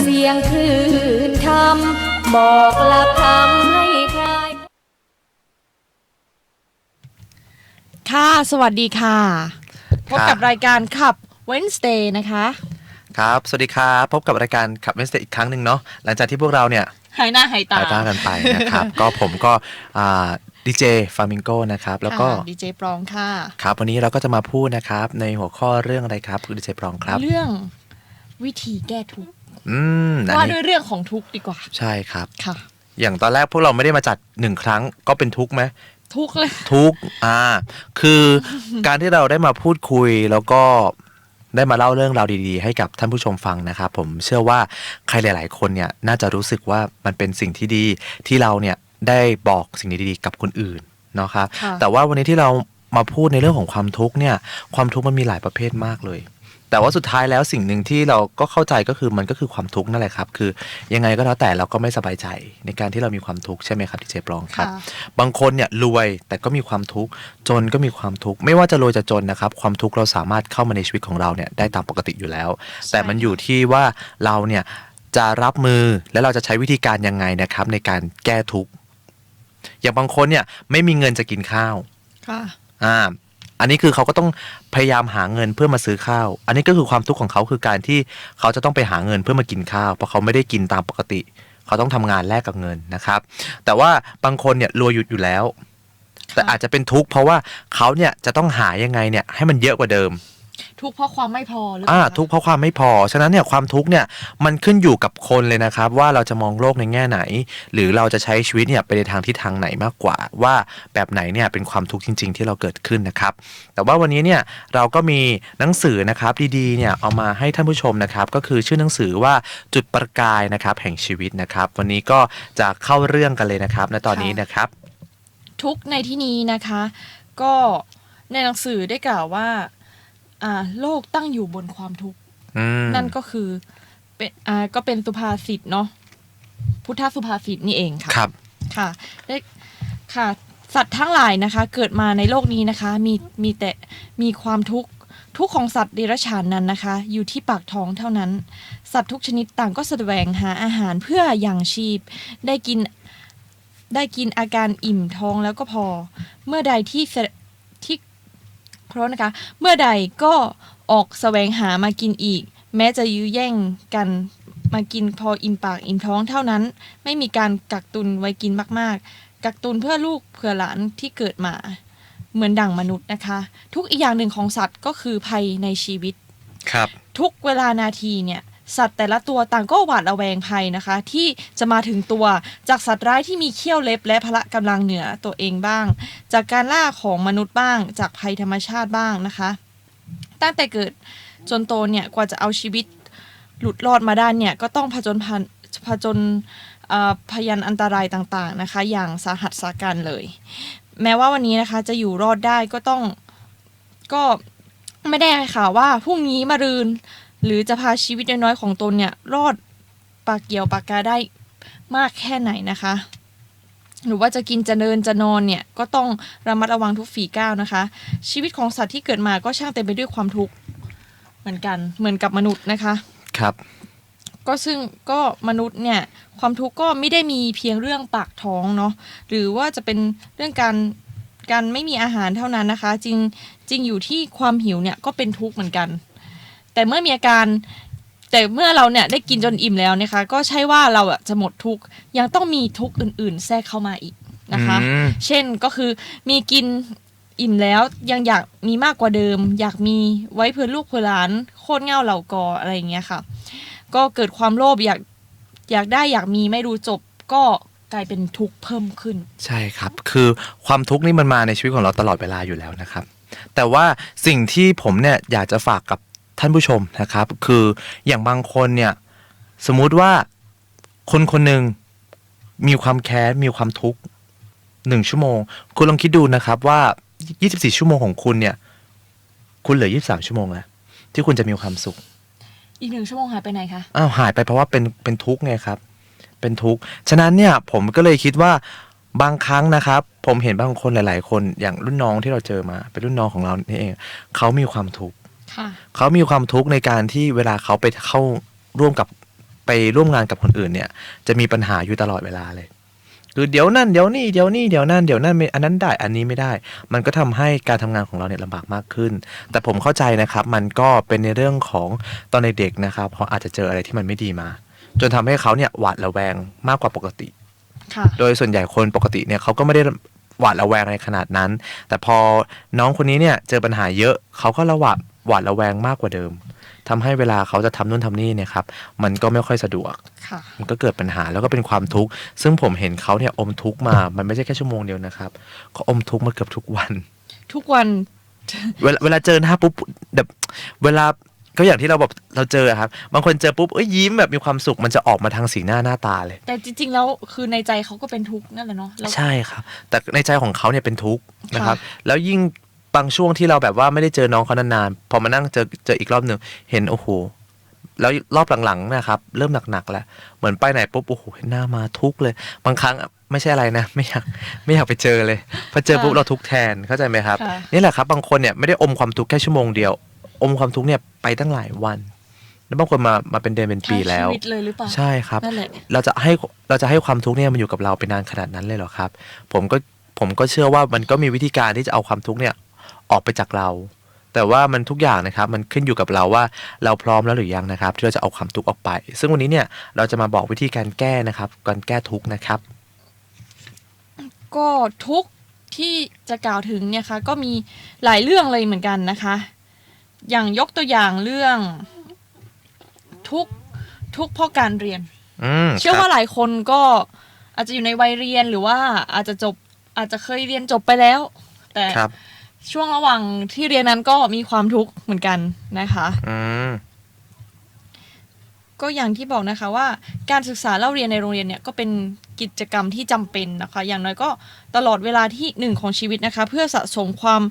สียงคลื่นทำบอกหลักคำให้คลาย ค่ะสวัสดีค่ะพบกับรายการขับ Wednesday นะคะครับสวัสดีครับพบกับรายการขับเวสเตอีกครั้งหนึ่งเนาะหลังจากที่พวกเราเนี่ยหายหน้าหายตากันไปนะครับ ก็ผมก็ดีเจฟามิงโกนะครับแล้วก็ดีเจปรองค่ะครับวันนี้เราก็จะมาพูดนะครับในหัวข้อเรื่องอะไรครับคุณดีเจปรองครับเรื่องวิธีแก้ทุกข์ว่าด้วยเรื่องของทุกข์ดีกว่าใช่ครับค่ะอย่างตอนแรกพวกเราไม่ได้มาจัด1 ครั้งก็เป็นทุกข์ไหมทุกข์เลยทุกข์คือการที่เราได้มาพูดคุยแล้วก็ได้มาเล่าเรื่องราวดีๆให้กับท่านผู้ชมฟังนะครับผมเชื่อว่าใครหลายๆคนเนี่ยน่าจะรู้สึกว่ามันเป็นสิ่งที่ดีที่เราเนี่ยได้บอกสิ่งดีๆกับคนอื่นเนาะครับแต่ว่าวันนี้ที่เรามาพูดในเรื่องของความทุกข์เนี่ยความทุกข์มันมีหลายประเภทมากเลยแต่ว่าสุดท้ายแล้วสิ่งหนึ่งที่เราก็เข้าใจก็คือมันก็คือความทุกข์นั่นแหละครับคือยังไงก็แล้วแต่เราก็ไม่สบายใจในการที่เรามีความทุกข์ใช่ไหมครับที่เจปรองครับบางคนเนี่ยรวยแต่ก็มีความทุกข์จนก็มีความทุกข์ไม่ว่าจะรวยจะจนนะครับความทุกข์เราสามารถเข้ามาในชีวิตของเราเนี่ยได้ตามปกติอยู่แล้วแต่มันอยู่ที่ว่าเราเนี่ยจะรับมือและเราจะใช้วิธีการยังไงนะครับในการแก้ทุกข์อย่างบางคนเนี่ยไม่มีเงินจะกินข้าวอันนี้คือเขาก็ต้องพยายามหาเงินเพื่อมาซื้อข้าวอันนี้ก็คือความทุกข์ของเขาคือการที่เขาจะต้องไปหาเงินเพื่อมากินข้าวเพราะเขาไม่ได้กินตามปกติเขาต้องทำงานแลกกับเงินนะครับแต่ว่าบางคนเนี่ยรวยอยู่แล้วแต่อาจจะเป็นทุกข์เพราะว่าเขาเนี่ยจะต้องหายังไงเนี่ยให้มันเยอะกว่าเดิมทุกข์เพราะความไม่พอหรือเปล่าทุกข์เพราะความไม่พอฉะนั้นเนี่ยความทุกข์เนี่ยมันขึ้นอยู่กับคนเลยนะครับว่าเราจะมองโลกในแง่ไหนหรือเราจะใช้ชีวิตเนี่ยไปในทางทิศทางไหนมากกว่าว่าแบบไหนเนี่ยเป็นความทุกข์จริงๆที่เราเกิดขึ้นนะครับแต่ว่าวันนี้เนี่ยเราก็มีหนังสือนะครับดีๆเนี่ยเอามาให้ท่านผู้ชมนะครับก็คือชื่อหนังสือว่าจุดประกายนะครับแห่งชีวิตนะครับวันนี้ก็จะเข้าเรื่องกันเลยนะครับในตอนนี้นะครับทุกข์ในที่นี้นะคะก็ในหนังสือได้กล่าวว่าโลกตั้งอยู่บนความทุกข์นั่นก็คือเป็นก็เป็นสุภาษิตเนาะพุทธสุภาษิตนี่เองค่ะครับค่ะได้ค่ะสัตว์ทั้งหลายนะคะเกิดมาในโลกนี้นะคะมีแต่มีความทุกข์ของสัตว์เดรัจฉานนั้นนะคะอยู่ที่ปากท้องเท่านั้นสัตว์ทุกชนิดต่างก็แสวงหาอาหารเพื่อยังชีพได้กินอาการอิ่มท้องแล้วก็พอเมื่อใดที่เพราะนะคะเมื่อใดก็ออกแสวงหามากินอีกแม้จะยื้อแย่งกันมากินพออิ่มปากอิ่มท้องเท่านั้นไม่มีการกักตุนไว้กินมากๆกักตุนเพื่อลูกเพื่อหลานที่เกิดมาเหมือนดั่งมนุษย์นะคะทุกอีกอย่างหนึ่งของสัตว์ก็คือภัยในชีวิตครับทุกเวลานาทีเนี่ยสัตว์แต่ละตัวต่างก็หวาดระแวงภัยนะคะที่จะมาถึงตัวจากสัตว์ร้ายที่มีเขี้ยวเล็บและพละกำลังเหนือตัวเองบ้างจากการล่าของมนุษย์บ้างจากภัยธรรมชาติบ้างนะคะตั้งแต่เกิดจนโตเนี่ยกว่าจะเอาชีวิตหลุดรอดมาได้เนี่ยก็ต้องผจญพยันอันตรายต่างๆนะคะอย่างสาหัสสาการเลยแม้ว่าวันนี้นะคะจะอยู่รอดได้ก็ไม่ได้ค่ะว่าพรุ่งนี้มะรืนหรือจะพาชีวิตน้อยๆของตนเนี่ยรอดปากเกี่ยวปากกาได้มากแค่ไหนนะคะหรือว่าจะกินจะเดินจะนอนเนี่ยก็ต้องระมัดระวังทุกฝีก้าวนะคะชีวิตของสัตว์ที่เกิดมาก็ช่างเต็มไปด้วยความทุกข์เหมือนกับมนุษย์นะคะครับก็ซึ่งก็มนุษย์เนี่ยความทุกข์ก็ไม่ได้มีเพียงเรื่องปากท้องเนาะหรือว่าจะเป็นเรื่องการไม่มีอาหารเท่านั้นนะคะจริงอยู่ที่ความหิวเนี่ยก็เป็นทุกข์เหมือนกันแต่เมื่อเราเนี่ยได้กินจนอิ่มแล้วนะคะก็ใช่ว่าเราจะหมดทุกข์ยังต้องมีทุกข์อื่นๆแทรกเข้ามาอีกนะคะเช่นก็คือมีกินอิ่มแล้วยังอยากมีมากกว่าเดิมอยากมีไว้เพื่อลูกเพื่อหลานโคตรเง่าเหล่ากออะไรอย่างเงี้ยค่ะก็เกิดความโลภอยากได้อยากมีไม่รู้จบก็กลายเป็นทุกข์เพิ่มขึ้นใช่ครับคือความทุกข์นี่มันมาในชีวิตของเราตลอดเวลาอยู่แล้วนะครับแต่ว่าสิ่งที่ผมเนี่ยอยากจะฝากกับท่านผู้ชมนะครับคืออย่างบางคนเนี่ยสมมุติว่าคนหนึ่งมีความแค้นมีความทุกข์1 ชั่วโมงคุณลองคิดดูนะครับว่า24 ชั่วโมงของคุณเนี่ยคุณเหลือ23 ชั่วโมงแล้วที่คุณจะมีความสุขอีก1 ชั่วโมงหายไปไหนคะหายไปเพราะว่าเป็นทุกข์ไงครับเป็นทุกข์ฉะนั้นเนี่ยผมก็เลยคิดว่าบางครั้งนะครับผมเห็นบางคนหลายๆคนอย่างรุ่นน้องที่เราเจอมาเป็นรุ่นน้องของเรานี่เองเขามีความทุกข์เขามีความทุกข์ในการที่เวลาเขาไปเข้าร่วมกับ ไปร่วมงานกับคนอื่นเนี่ยจะมีปัญหาอยู่ตลอดเวลาเลยคือเดี๋ยวนั่นเดี๋ยวนี่เดี๋ยวนี่เดี๋ยวนั่นเดี๋ยวนั่นอันนั้นได้อันนี้ไม่ได้มันก็ทำให้การทำงานของเราเนี่ยลำบากมากขึ้นแต่ผมเข้าใจนะครับมันก็เป็นในเรื่องของตอนเด็กๆนะครับเขาอาจจะเจออะไรที่มันไม่ดีมาจนทำให้เขาเนี่ยหวาดระแวงมากกว่าปกติโดยส่วนใหญ่คนปกติเนี่ยเขาก็ไม่ได้หวาดระแวงในขนาดนั้นแต่พอน้องคนนี้เนี่ยเจอปัญหาเยอะเขาก็หวาดระแวงมากกว่าเดิมทำให้เวลาเขาจะทำนู่นทำนี่เนี่ยครับมันก็ไม่ค่อยสะดวกมันก็เกิดปัญหาแล้วก็เป็นความทุกข์ซึ่งผมเห็นเขาเนี่ยอมทุกข์มามันไม่ใช่แค่ชั่วโมงเดียวนะครับเขาอมทุกข์มาเกือบทุกวันเวลาเจอหน้าปุ๊บแบบเวลาก็อย่างที่เราแบบเราเจอครับบางคนเจอปุ๊บยิ้มแบบมีความสุขมันจะออกมาทางสีหน้าตาเลยแต่จริงๆแล้วคือในใจเขาก็เป็นทุกข์นั่นแหละเนาะใช่ครับแต่ในใจของเขาเนี่ยเป็นทุกข์นะครับแล้วยิ่งบางช่วงที่เราแบบว่าไม่ได้เจอน้องเขานานๆพอมานั่งเจออีกรอบนึงเห็นโอ้โหแล้วรอบหลังๆนะครับเริ่มหนักๆแล้วเหมือนไปไหนปุ๊บโอ้โหหน้ามาทุกข์เลยบางครั้งไม่ใช่อะไรนะไม่อยากไปเจอเลยพอเจอปุ๊บเราทุกข์แทนเข้าใจไหมครับนี่แหละครับบางคนเนี่ยไม่ได้อมความทุกข์แค่ชั่วโมงเดียวอมความทุกข์เนี่ยไปตั้งหลายวันแล้วบางคนมาเป็นเดือนเป็นปีแล้วใช่ครับเราจะให้ความทุกข์เนี่ยมันอยู่กับเราเป็นนานขนาดนั้นเลยเหรอครับผมก็เชื่อว่ามันก็มีวิธีการที่จะเอาความทุกข์เนี่ยออกไปจากเราแต่ว่ามันทุกอย่างนะครับมันขึ้นอยู่กับเราว่าเราพร้อมแล้วหรือยังนะครับที่เราจะเอาความทุกข์ออกไปซึ่งวันนี้เนี่ยเราจะมาบอกวิธีการแก้นะครับการแก้ทุกข์นะครับก็ทุกข์ที่จะกล่าวถึงเนี่ยค่ะก็มีหลายเรื่องเลยเหมือนกันนะคะอย่างยกตัวอย่างเรื่องทุกข์เพราะการเรียนเชื่อว่าหลายคนก็อาจจะอยู่ในวัยเรียนหรือว่าอาจจะเคยเรียนจบไปแล้วแต่ช่วงระหว่างที่เรียนนั้นก็มีความทุกข์เหมือนกันนะคะก็อย่างที่บอกนะคะว่าการศึกษาเล่าเรียนในโรงเรียนเนี่ยก็เป็นกิจกรรมที่จำเป็นนะคะอย่างน้อยก็ตลอดเวลาที่หนึ่งของชีวิตนะคะเพื่อสะสมความ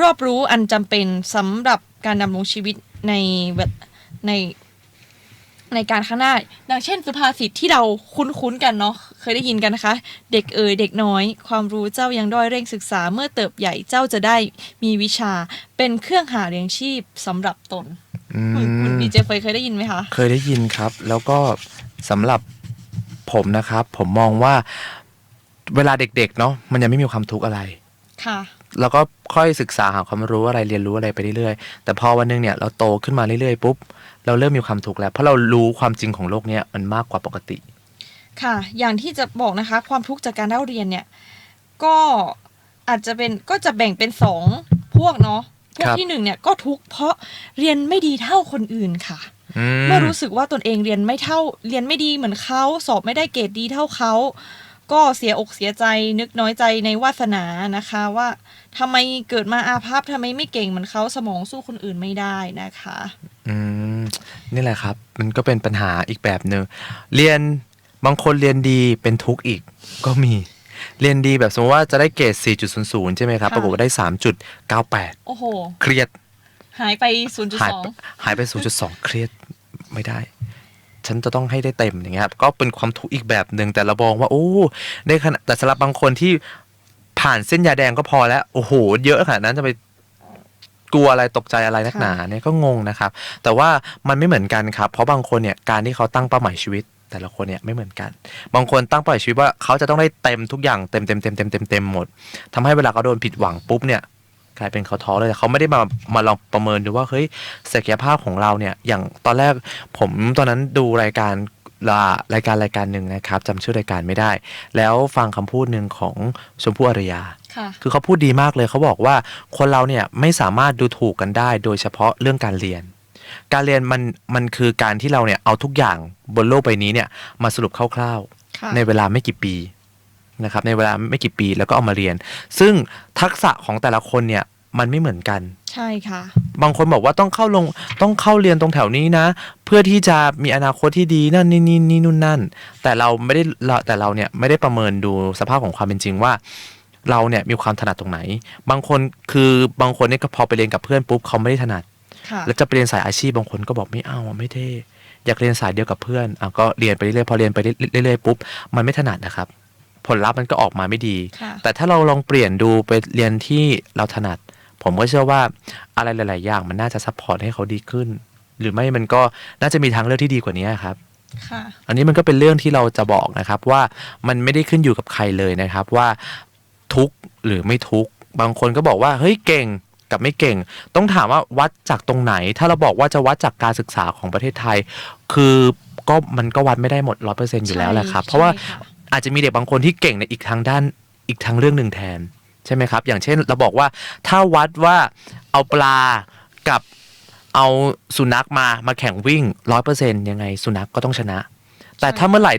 รอบรู้อันจำเป็นสำหรับการดำรงชีวิตในการข้างหน้าดังเช่นสุภาษิตที่เราคุ้นกันเนาะเคยได้ยินกันนะคะเด็กเด็กน้อยความรู้เจ้ายังด้อยเร่งศึกษาเมื่อเติบใหญ่เจ้าจะได้มีวิชาเป็นเครื่องหาเลี้ยงชีพสำหรับตนคุณดีเจเคยได้ยินไหมคะเคยได้ยินครับแล้วก็สำหรับผมนะครับผมมองว่าเวลาเด็กๆเนาะมันยังไม่มีความทุกข์อะไรค่ะแล้วก็ค่อยศึกษาหาความรู้อะไรเรียนรู้อะไรไปเรื่อยๆแต่พอวันนึงเนี่ยเราโตขึ้นมาเรื่อยๆปุ๊บเราเริ่มมีความทุกข์แล้วเพราะเรารู้ความจริงของโลกนี้มันมากกว่าปกติค่ะอย่างที่จะบอกนะคะความทุกข์จากการเล่าเรียนเนี่ยก็อาจจะจะแบ่งเป็น2พวกเนาะพวกที่1เนี่ยก็ทุกข์เพราะเรียนไม่ดีเท่าคนอื่นค่ะเมื่อรู้สึกว่าตนเองเรียนไม่ดีเหมือนเขาสอบไม่ได้เกรดดีเท่าเขาก็เสียอกเสียใจนึกน้อยใจในวาสนานะคะว่าทำไมเกิดมาอาภัพทำไมไม่เก่งเหมือนเขาสมองสู้คนอื่นไม่ได้นะคะนี่แหละครับมันก็เป็นปัญหาอีกแบบนึงบางคนเรียนดีเป็นทุกข์อีกก็มีเรียนดีแบบสมมติว่าจะได้เกรด 4.00 ใช่ไหมครับปรากฏว่าได้ 3.98 โอ้โหเครียดหายไป 0.2 หายไป 0.2 เครียดไม่ได้ฉันจะต้องให้ได้เต็มอย่างเงี้ยครับก็เป็นความทุกข์อีกแบบนึงแต่เรามองว่าโอ้ในขณะแต่สำหรับบางคนที่ผ่านเส้นยาแดงก็พอแล้วโอ้โหเยอะขนาดนั้นจะไปกลัวอะไรตกใจอะไรนักหนาเนี่ยก็งงนะครับแต่ว่ามันไม่เหมือนกันครับเพราะบางคนเนี่ยการที่เขาตั้งเป้าหมายชีวิตแต่ละคนเนี่ยไม่เหมือนกันบางคนตั้งเป้าหมายชีวิตว่าเขาจะต้องได้เต็มทุกอย่างเต็มหมดทำให้เวลาเขาโดนผิดหวังปุ๊บเนี่ยกลายเป็นเขาท้อเลยเขาไม่ได้มาลองประเมินดูว่าเฮ้ยศักยภาพของเราเนี่ยอย่างตอนแรกผมตอนนั้นดูรายการหนึ่งนะครับจำชื่อรายการไม่ได้แล้วฟังคำพูดหนึ่งของชมพู่อารยาคือเขาพูดดีมากเลยเขาบอกว่าคนเราเนี่ยไม่สามารถดูถูกกันได้โดยเฉพาะเรื่องการเรียนมันคือการที่เราเนี่ยเอาทุกอย่างบนโลกใบนี้เนี่ยมาสรุปคร่าวๆในเวลาไม่กี่ปีนะครับในเวลาไม่กี่ปีแล้วก็เอามาเรียนซึ่งทักษะของแต่ละคนเนี่ยมันไม่เหมือนกันใช่ค่ะบางคนบอกว่าต้องเข้าเรียนตรงแถวนี้นะเพื่อที่จะมีอนาคตที่ดีนั่นนี่นู่นนั่นแต่เราเนี่ยไม่ได้ประเมินดูสภาพของความเป็นจริงว่าเราเนี่ยมีความถนัดตรงไหนบางคนเนี่ยก็พอไปเรียนกับเพื่อนปุ๊บเขาไม่ได้ถนัดแล้วจะไปเรียนสายอาชีพบางคนก็บอกไม่เอาไม่เท่อยากเรียนสายเดียวกับเพื่อนก็เรียนไปเรื่อยพอเรียนไปเรื่อยปุ๊บมันไม่ถนัดนะครับผลลัพธ์มันก็ออกมาไม่ดีแต่ถ้าเราลองเปลี่ยนดูไปเรียนที่เราถนัดผมก็เชื่อว่าอะไรหลายๆอย่างมันน่าจะซัพพอร์ตให้เขาดีขึ้นหรือไม่มันก็น่าจะมีทางเลือกที่ดีกว่านี้ครับ ค่ะ อันนี้มันก็เป็นเรื่องที่เราจะบอกนะครับว่ามันไม่ได้ขึ้นอยู่กับใครเลยนะครับว่าทุกข์หรือไม่ทุกข์บางคนก็บอกว่าเฮ้ยเก่งกับไม่เก่งต้องถามว่าวัดจากตรงไหนถ้าเราบอกว่าจะวัดจากการศึกษาของประเทศไทยคือก็มันก็วัดไม่ได้หมด 100% อยู่แล้วแหละครับเพราะว่าอาจจะมีเด็กบางคนที่เก่งในอีกทางด้านอีกทางเรื่องหนึ่งแทนใช่ไหมครับอย่างเช่นเราบอกว่าถ้าวัดว่าเอาปลากับเอาสุนัขมาแข่งวิ่ง 100% ยังไงสุนัขก็ต้องชนะแต่ถ้าเมื่อไหร่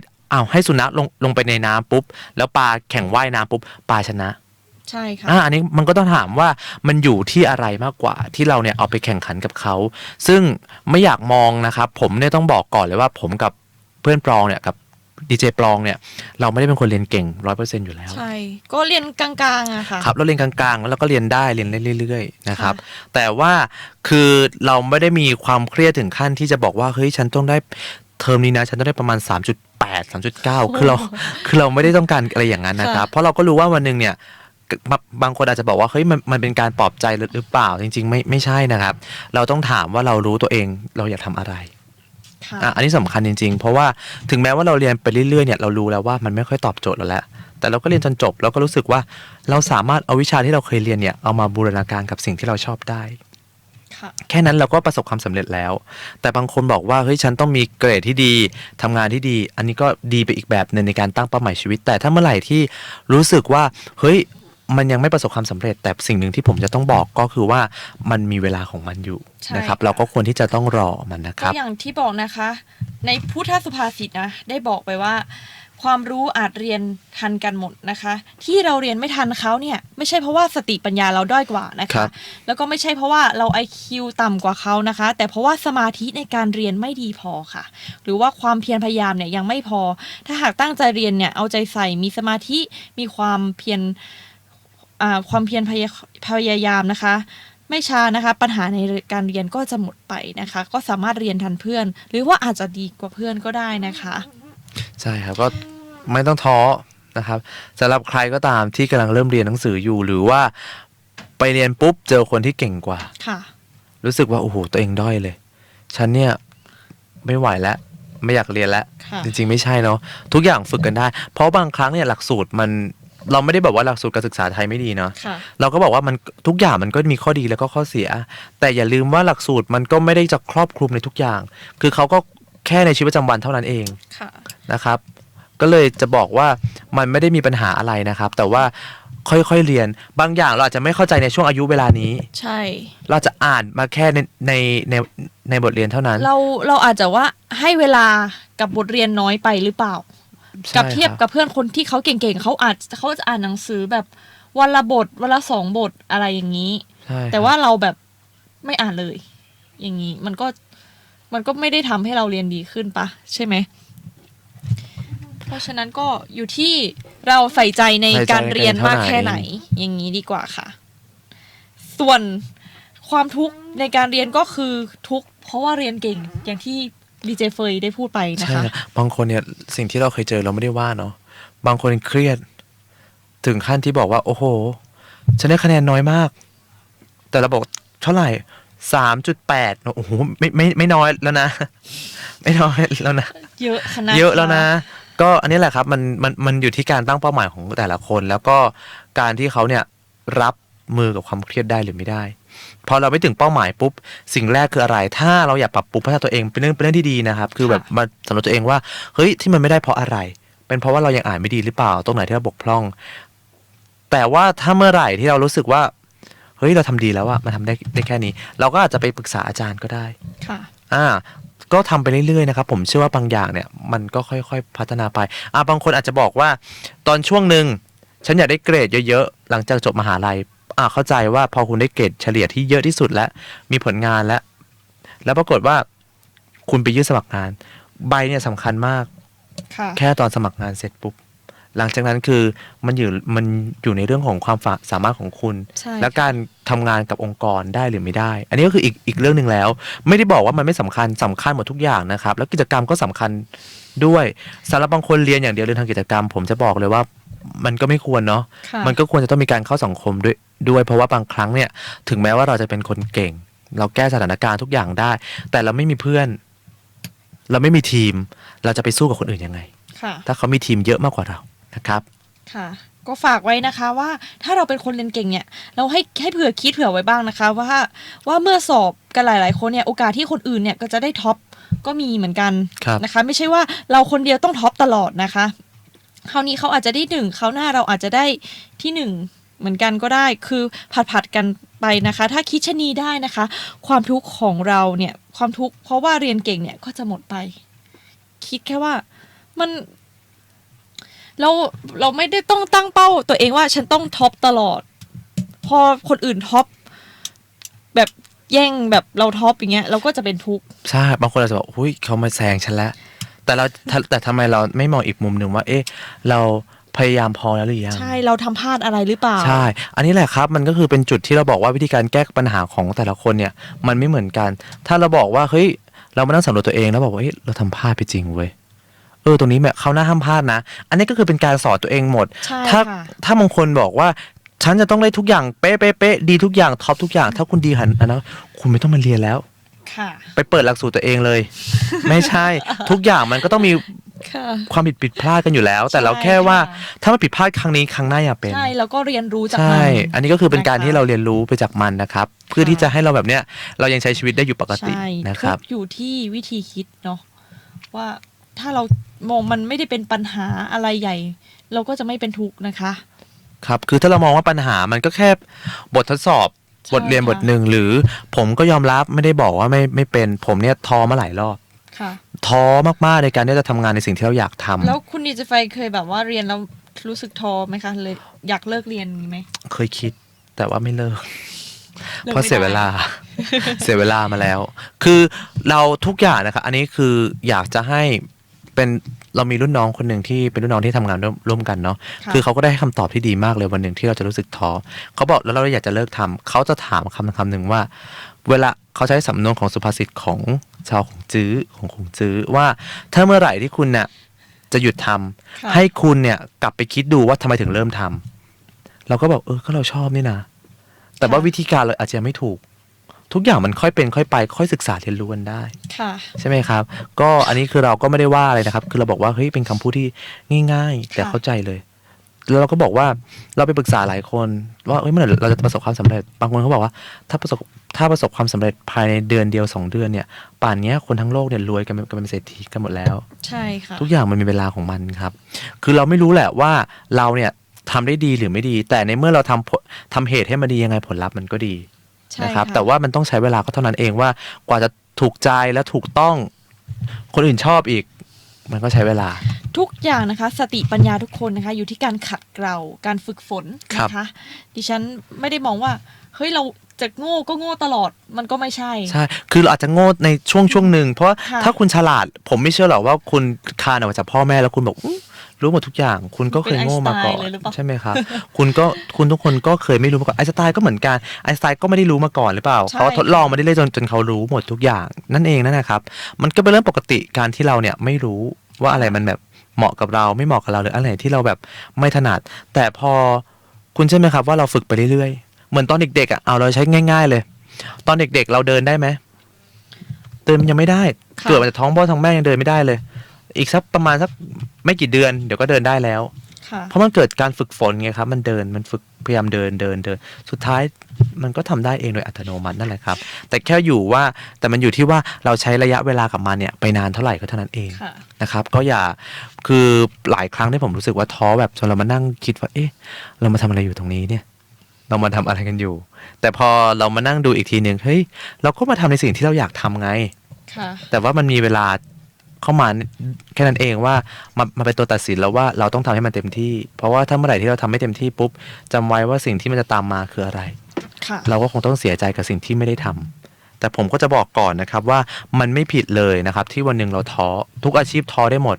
ให้สุนัขลงไปในน้ำปุ๊บแล้วปลาแข่งว่ายน้ำปุ๊บปลาชนะใช่ค่ะอันนี้มันก็ต้องถามว่ามันอยู่ที่อะไรมากกว่าที่เราเนี่ยเอาไปแข่งขันกับเขาซึ่งไม่อยากมองนะครับผมเนี่ยต้องบอกก่อนเลยว่าผมกับเพื่อนปลองเนี่ยกับดีเจปลองเนี่ยเราไม่ได้เป็นคนเรียนเก่ง 100% อยู่แล้วใช่ก็เรียนกลางๆอะค่ะครับเราเรียนกลางๆแล้วก็เรียนได้เรียนเรื่อยๆนะครับแต่ว่าคือเราไม่ได้มีความเครียดถึงขั้นที่จะบอกว่าเฮ้ยฉันต้องได้เทอมนี้นะฉันต้องได้ประมาณ 3.8 3.9 คือเราไม่ได้ต้องการอะไรอย่างนั้นนะครับเพราะเราก็รู้ว่าวันนึงเนี่ยบางคนอาจจะบอกว่าเฮ้ยมันเป็นการปลอบใจหรือเปล่าจริงๆไม่ใช่นะครับเราต้องถามว่าเรารู้ตัวเองเราอยากทำอะไรอันนี้สำคัญจริงๆเพราะว่าถึงแม้ว่าเราเรียนไปเรื่อยๆเนี่ยเรารู้แล้วว่ามันไม่ค่อยตอบโจทย์เราแล้วแต่เราก็เรียนจนจบแล้วก็รู้สึกว่าเราสามารถเอาวิชาที่เราเคยเรียนเนี่ยเอามาบูรณาการกับสิ่งที่เราชอบได้แค่นั้นเราก็ประสบความสำเร็จแล้วแต่บางคนบอกว่าเฮ้ยฉันต้องมีเกรดที่ดีทำงานที่ดีอันนี้ก็ดีไปอีกแบบนึงในการตั้งเป้าหมายชีวิตแต่ถ้าเมื่อไหร่ที่รู้สึกว่าเฮ้ยมันยังไม่ประสบความสำเร็จแต่สิ่งหนึ่งที่ผมจะต้องบอกก็คือว่ามันมีเวลาของมันอยู่นะครับเราก็ควรที่จะต้องรอมันนะครับก็อย่างที่บอกนะคะในพุทธสุภาษิตนะได้บอกไปว่าความรู้อาจเรียนทันกันหมดนะคะที่เราเรียนไม่ทันเขาเนี่ยไม่ใช่เพราะว่าสติปัญญาเราด้อยกว่านะคะแล้วก็ไม่ใช่เพราะว่าเรา IQ ต่ำกว่าเขานะคะแต่เพราะว่าสมาธิในการเรียนไม่ดีพอค่ะหรือว่าความเพียรพยายามเนี่ยยังไม่พอถ้าหากตั้งใจเรียนเนี่ยเอาใจใส่มีสมาธิมีความเพียรพยายามนะคะไม่ช้านะคะปัญหาในการเรียนก็จะหมดไปนะคะก็สามารถเรียนทันเพื่อนหรือว่าอาจจะดีกว่าเพื่อนก็ได้นะคะใช่ครับก็ไม่ต้องท้อนะครับสำหรับใครก็ตามที่กำลังเริ่มเรียนหนังสืออยู่หรือว่าไปเรียนปุ๊บเจอคนที่เก่งกว่ารู้สึกว่าโอ้โหตัวเองด้อยเลยฉันเนี่ยไม่ไหวแล้วไม่อยากเรียนแล้วจริงๆไม่ใช่เนาะทุกอย่างฝึกกันได้เพราะบางครั้งเนี่ยหลักสูตรมันเราไม่ได้บอกว่าหลักสูตรการศึกษาไทยไม่ดีเนาะเราก็บอกว่ามันทุกอย่างมันก็มีข้อดีแล้วก็ข้อเสียแต่อย่าลืมว่าหลักสูตรมันก็ไม่ได้จะครอบคลุมในทุกอย่างคือเขาก็แค่ในชีวิตประจำวันเท่านั้นเองนะครับก็เลยจะบอกว่ามันไม่ได้มีปัญหาอะไรนะครับแต่ว่าค่อยๆเรียนบางอย่างเราอาจจะไม่เข้าใจในช่วงอายุเวลานี้ใช่เราจะอ่านมาแค่ในบทเรียนเท่านั้นเราอาจจะว่าให้เวลากับบทเรียนน้อยไปหรือเปล่ากับเทียบกับเพื่อนคนที่เขาเก่งๆเขาจะอ่านหนังสือแบบวันละบทวันละ2 บทอะไรอย่างนี้แต่ว่าเราแบบไม่อ่านเลยอย่างนี้มันก็ไม่ได้ทำให้เราเรียนดีขึ้นปะใช่ไหมเพราะฉะนั้นก็อยู่ที่เราใส่ใจในการเรียนมากแค่ไหนอย่างนี้ดีกว่าค่ะส่วนความทุกข์ในการเรียนก็คือทุกข์เพราะว่าเรียนเก่งอย่างที่ดีเจเฟยได้พูดไปนะคะบางคนเนี่ยสิ่งที่เราเคยเจอเราไม่ได้ว่าเนาะบางคนเครียดถึงขั้นที่บอกว่าโอ้โหฉันได้คะแนนน้อยมากแต่เราบอกเท่าไหร่ 3.8 โอ้โหไม่น้อยแล้วนะไม่น้อยแล้วนะเยอะขนาดเยอะแล้วนะก็อันนี้แหละครับมันอยู่ที่การตั้งเป้าหมายของแต่ละคนแล้วก็การที่เขาเนี่ยรับมือกับความเครียดได้หรือไม่ได้พอเราไม่ถึงเป้าหมายปุ๊บสิ่งแรกคืออะไรถ้าเราอยากปรับปรุงพัฒนาตัวเองเป็นเรื่องที่ดีนะครับคือแบบมาสำรวจตัวเองว่าเฮ้ยที่มันไม่ได้เพราะอะไรเป็นเพราะว่าเรายังอ่านไม่ดีหรือเปล่าตรงไหนที่เราบกพร่องแต่ว่าถ้าเมื่อไหร่ที่เรารู้สึกว่าเฮ้ยเราทำดีแล้วอะมันทำได้แค่นี้เราก็อาจจะไปปรึกษาอาจารย์ก็ได้ค่ะก็ทำไปเรื่อยๆนะครับผมเชื่อว่าบางอย่างเนี่ยมันก็ค่อยๆพัฒนาไปบางคนอาจจะบอกว่าตอนช่วงหนึ่งฉันอยากได้เกรดเยอะๆหลังจากจบมหาลัยเข้าใจว่าพอคุณได้เกรดเฉลี่ยที่เยอะที่สุดแล้วมีผลงานแล้วปรากฏว่าคุณไปยื่นสมัครงานใบเนี่ยสำคัญมากแค่ตอนสมัครงานเสร็จปุ๊บหลังจากนั้นคือมันอยู่ในเรื่องของความสามารถของคุณและการทำงานกับองค์กรได้หรือไม่ได้อันนี้ก็คืออีกเรื่องหนึ่งแล้วไม่ได้บอกว่ามันไม่สำคัญหมดทุกอย่างนะครับแล้วกิจกรรมก็สำคัญด้วยสำหรับบางคนเรียนอย่างเดียวเรียนทางกิจกรรมผมจะบอกเลยว่ามันก็ไม่ควรเนาะมันก็ควรจะต้องมีการเข้าสังคมด้วยเพราะว่าบางครั้งเนี่ยถึงแม้ว่าเราจะเป็นคนเก่งเราแก้สถานการณ์ทุกอย่างได้แต่เราไม่มีเพื่อน เราไม่มีทีมเราจะไปสู้กับคนอื่นยังไง ค่ะ ถ้าเขามีทีมเยอะมากกว่าเรานะครับ ค่ะ ก็ฝากไว้นะคะว่าถ้าเราเป็นคนเรียนเก่งเนี่ย เราให้เผื่อคิดเผื่อไว้บ้างนะคะ ว่าเมื่อสอบกันหลายๆคนเนี่ยโอกาสที่คนอื่นเนี่ยก็จะได้ท็อปก็มีเหมือนกัน ครับ นะคะ ไม่ใช่ว่าเราคนเดียวต้องท็อปตลอดนะคะคราวนี้เขาอาจจะได้1คราวหน้าเราอาจจะได้ที่1เหมือนกันก็ได้คือผัดกันไปนะคะ ถ้าคิดชะนีได้นะคะ ความทุกข์ของเราเนี่ยความทุกข์เพราะว่าเรียนเก่งเนี่ยก็จะหมดไป คิดแค่ว่ามันเราไม่ได้ต้องตั้งเป้าตัวเองว่าฉันต้องท็อปตลอด พอคนอื่นท็อปแบบแย่งแบบเราท็อปอย่างเงี้ยเราก็จะเป็นทุกข์ ใช่บางคนอาจจะบอกหุ้ยเขามาแซงฉันแล้วแต่ทำไมเราไม่มองอีกมุมหนึ่งว่า เอ๊ะเราพยายามพอแล้วหรือยัง ใช่เราทำพลาดอะไรหรือเปล่า ใช่ อันนี้แหละครับมันก็คือเป็นจุดที่เราบอกว่าวิธีการแก้ปัญหาของแต่ละคนเนี่ยมันไม่เหมือนกัน ถ้าเราบอกว่าเฮ้ยเรามานั่งสำรวจตัวเองแล้วบอกว่าเฮ้ยเราทำพลาดไปจริงเว้ยตรงนี้แบบเขาหน้าห้ามพลาดนะ อันนี้ก็คือเป็นการสอนตัวเองหมด ใช่ ถ้า ค่ะ ถ้าบางคนบอกว่าฉันจะต้องได้ทุกอย่างเป๊ะเป๊ะเป๊ะดีทุกอย่างท็อปทุกอย่าง ถ้าคุณดีหันอันนั้นคุณไม่ต้องมาเรียนแล้ว ค่ะ ไปเปิดหลักสูตรตัวเองเลย ไม่ใช่ทุกอย่างมันก็ต้องมี ค่ะ ความผิดพลาดกันอยู่แล้ว แต่เราแค่ว่า ใช่ค่ะ ถ้ามันผิดพลาดครั้งนี้ครั้งหน้าอย่าเป็น ใช่แล้วก็เรียนรู้จาก ใช่ มัน อันนี้ก็คือเป็นการ นะคะ ที่เราเรียนรู้ไปจากมันนะครับ เพื่อที่จะให้เราแบบเนี้ยเรายังใช้ชีวิตได้อยู่ปกติ ใช่ นะครับ ทุกอยู่ที่วิธีคิดเนาะว่าถ้าเรามองมันไม่ได้เป็นปัญหาอะไรใหญ่ เราก็จะไม่เป็นทุกข์นะคะ ครับ คือถ้าเรามองว่าปัญหามันก็แค่บททดสอบ ใช่ บทเรียน ค่ะ บทหนึ่งหรือผมก็ยอมรับไม่ได้บอกว่าไม่เป็นผมเนี่ยท้อมาหลายรอบ ค่ะ ท้อมากๆในการที่จะทำงานในสิ่งที่เราอยากทำ แล้วคุณดีเจไฟเคยแบบว่าเรียนแล้วรู้สึกท้อไหมคะเลยอยากเลิกเรียนมีไหม เคยคิดแต่ว่าไม่เลิก เลิก เพราะ ไม่ เสีย ได้ เวลา เสียเวลามาแล้ว คือเราทุกอย่างนะครับอันนี้คืออยากจะให้เป็นเรามีรุ่นน้องคนหนึ่งที่เป็นรุ่นน้องที่ทำงานร่วมกันเนาะ ะ คือเขาก็ได้ให้คำตอบที่ดีมากเลยวันหนึ่งที่เราจะรู้สึกท้อเขาบอกแล้วเราอยากจะเลิกทำเขาจะถามคำหนึ่งว่า เวลาเขาใช้สำนวนของสุภาษิตของชาวของจื้อของคงจื้อว่าถ้าเมื่อไหร่ที่คุณเนี่ยจะหยุดทำ ค่ะ ให้คุณเนี่ยกลับไปคิดดูว่าทำไมถึงเริ่มทำเราก็บอกก็เราชอบนี่นะแต่ว่าวิธีการเราอาจจะยังไม่ถูก ทุกอย่างมันค่อยเป็นค่อยไปค่อยศึกษาเรียนรู้กันได้ ค่ะ ใช่ไหมครับ ก็อันนี้คือเราก็ไม่ได้ว่าอะไรนะครับ คือเราบอกว่าเฮ้ยเป็นคำพูดที่ง่ายๆ แต่เข้าใจเลย แล้วเราก็บอกว่าเราไปปรึกษาหลายคนว่าเฮ้ยเมื่อไหร่เราจะประสบความสำเร็จ บางคนเขาบอกว่าถ้าประสบความสำเร็จภายในเดือนเดียว2 เดือนเนี่ย ป่านเนี้ยคนทั้งโลกเนี่ยรวยกันเป็นเศรษฐีกันหมดแล้ว ใช่ค่ะ ทุกอย่างมันมีเวลาของมันครับ คือเราไม่รู้แหละว่าเราเนี่ยทำได้ดีหรือไม่ดี แต่ในเมื่อเราทำเหตุให้มันดียังไงผลลัพธ์มันก็ดี ใช่ นะครับ ค่ะ แต่ว่ามันต้องใช้เวลาก็เท่านั้นเองว่ากว่าจะถูกใจและถูกต้องคนอื่นชอบอีก มันก็ใช้เวลา ทุกอย่างนะคะ สติปัญญาทุกคนนะคะ อยู่ที่การขัดเกลาการฝึกฝน ครับ นะคะ ดิฉันไม่ได้มองว่าเฮ้ยเราจะโง่ก็โง่ตลอดมันก็ไม่ใช่ ใช่ คือเราอาจจะโง่ในช่วงหนึ่ง เพราะว่า ค่ะ ถ้าคุณฉลาด ผมไม่เชื่อหรอกว่าคุณคลานออกมาจากพ่อแม่แล้วคุณบอกรู้หมดทุกอย่าง คุณก็เคยโง่มาก่อน เป็นไอน์สไตล์เลยหรือเปล่า ใช่ไหมครับ คุณทุกคนก็เคยไม่รู้มาก่อน ไอน์สไตล์ก็เหมือนกัน ไอน์สไตล์ก็ไม่ได้รู้มาก่อนหรือเปล่า ใช่ เขาทดลองมาได้เลยจนเขารู้หมดทุกอย่าง นั่นเองนั่นนะครับ มันก็เป็นเรื่องปกติการที่เราเนี่ยไม่รู้ว่าอะไรมันแบบเหมาะกับเราไม่เหมาะกับเราหรืออะไรที่เราแบบไม่ถนัด แต่พอคุณใช่ไหมครับว่าเราฝึกไปเรื่อยๆ เหมือนตอนเด็กๆเอาเราใช้ง่าย ๆเลย ตอนเด็กๆเราเดินได้ไหมเดินยังไม่ได้ ค่ะ เกิดมาจากท้องพ่อท้องแม่ยังเดินไม่ได้เลย อีกสักประมาณสักไม่กี่เดือนเดี๋ยวก็เดินได้แล้ว ค่ะ เพราะมันเกิดการฝึกฝนไงครับ มันฝึกพยายามเดินสุดท้ายมันก็ทำได้เองโดยอัตโนมัตินั่นแหละครับ แต่แค่แต่มันอยู่ที่ว่าเราใช้ระยะเวลากับมันเนี่ยไปนานเท่าไหร่ก็เท่านั้นเอง ค่ะ นะครับ ก็อย่าคือหลายครั้งที่ผมรู้สึกว่าท้อแบบจนเรามานั่งคิดว่าเรามาทำอะไรอยู่ตรงนี้เนี่ย เรามาทำอะไรกันอยู่ แต่พอเรามานั่งดูอีกทีหนึ่งเฮ้ยเราก็มาทำในสิ่งที่เราอยากทำไง ค่ะ แต่ว่ามันมีเวลาเข้ามาแค่นั้นเองว่ามาเป็นตัวตัดสินแล้วว่าเราต้องทำให้มันเต็มที่ เพราะว่าถ้าเมื่อไหร่ที่เราทำไม่เต็มที่ปุ๊บจำไว้ว่าสิ่งที่มันจะตามมาคืออะไร ค่ะ เราก็คงต้องเสียใจกับสิ่งที่ไม่ได้ทำแต่ผมก็จะบอกก่อนนะครับว่ามันไม่ผิดเลยนะครับ ที่วันหนึ่งเราท้อทุกอาชีพท้อได้หมด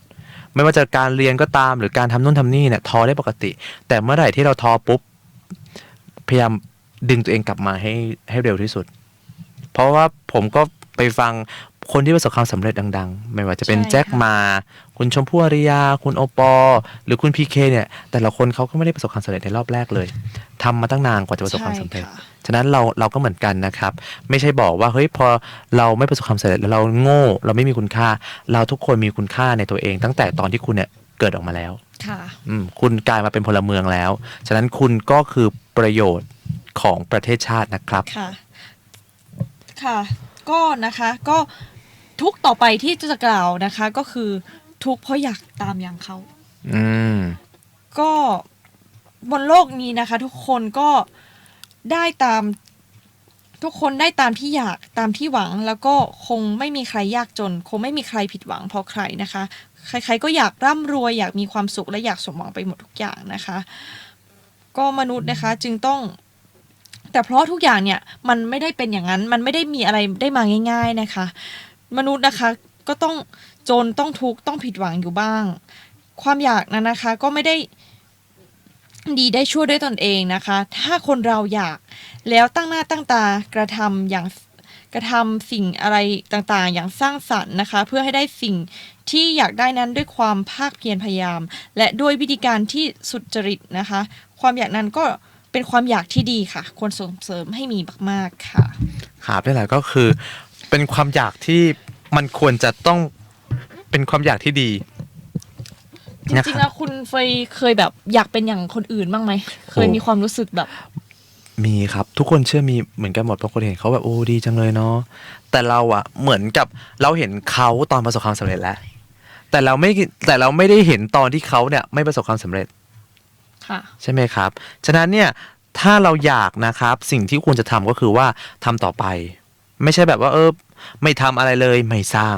ไม่ว่าจะการเรียนก็ตามหรือการทำนู่นทำนี่เนี่ยท้อได้ปกติ แต่เมื่อไหร่ที่เราท้อปุ๊บพยายามดึงตัวเองกลับมาให้เร็วที่สุด เพราะว่าผมก็ไปฟัง คนที่ประสบความสำเร็จดังๆ ไม่ว่าจะเป็น ใช่ แจ็ค ค่ะ มา คุณชมพู่อารยา คุณโอปอล์หรือคุณพีเคเนี่ย แต่ละคนเขาก็ไม่ได้ประสบความสำเร็จในรอบแรกเลยทำมาตั้งนานกว่าจะประสบความสำเร็จ ใช่ค่ะ ฉะนั้นเราก็เหมือนกันนะครับ ไม่ใช่บอกว่าเฮ้ยพอเราไม่ประสบความสำเร็จแล้วเราโง่เราไม่มีคุณค่า เราทุกคนมีคุณค่าในตัวเอง ตั้งแต่ตอนที่คุณเนี่ยเกิดออกมาแล้ว ค่ะ คุณกลายมาเป็นพลเมืองแล้ว ฉะนั้นคุณก็คือประโยชน์ของประเทศชาตินะครับ ค่ะ ค่ะ ก็นะคะก็ทุกข์ต่อไปที่จะกล่าวนะคะ ก็คือทุกข์เพราะอยากตามอย่างเขา อืม ก็บนโลกนี้นะคะ ทุกคนก็ได้ตามทุกคนได้ตามที่อยากตามที่หวัง แล้วก็คงไม่มีใครยากจน คงไม่มีใครผิดหวังเพราะใครนะคะ ใครๆก็อยากร่ำรวยอยากมีความสุขและอยากสมหวังไปหมดทุกอย่างนะคะ ก็มนุษย์นะคะจึงต้อง แต่เพราะทุกอย่างเนี่ยมันไม่ได้เป็นอย่างนั้น มันไม่ได้มีอะไรได้มาง่าย ๆนะคะ มนุษย์นะคะก็ต้องจนต้องทุกข์ต้องผิดหวังอยู่บ้าง ความอยากนั้นนะคะก็ไม่ได้ดีได้ชั่วด้วยตนเองนะคะ ถ้าคนเราอยากแล้วตั้งหน้าตั้งตากระทำสิ่งอะไรต่างๆ อย่างสร้างสรรค์นะคะ เพื่อให้ได้สิ่งที่อยากได้นั้นด้วยความภาคเพียรพยายาม และด้วยวิธีการที่สุจริตนะคะ ความอยากนั้นก็เป็นความอยากที่ดีค่ะควรส่งเสริมให้มีมากๆค่ะ ครับนี่แหละก็คือเป็นความอยากที่มันควรจะต้องเป็นความอยากที่ดี จริงๆแล้วคุณเคยแบบอยากเป็นอย่างคนอื่นบ้างไหมเคยมีความรู้สึกแบบ มีครับทุกคนเชื่อมีเหมือนกันหมดบางคนเห็นเขาแบบโอ้ดีจังเลยเนาะแต่เราอะเหมือนกับเราเห็นเขาตอนประสบความสำเร็จแล้วแต่เราไม่ได้เห็นตอนที่เขาเนี่ยไม่ประสบความสำเร็จ ค่ะ ใช่ไหมครับฉะนั้นเนี่ยถ้าเราอยากนะครับสิ่งที่ควรจะทำก็คือว่าทำต่อไป ไม่ใช่แบบว่าไม่ทำอะไรเลยไม่สร้าง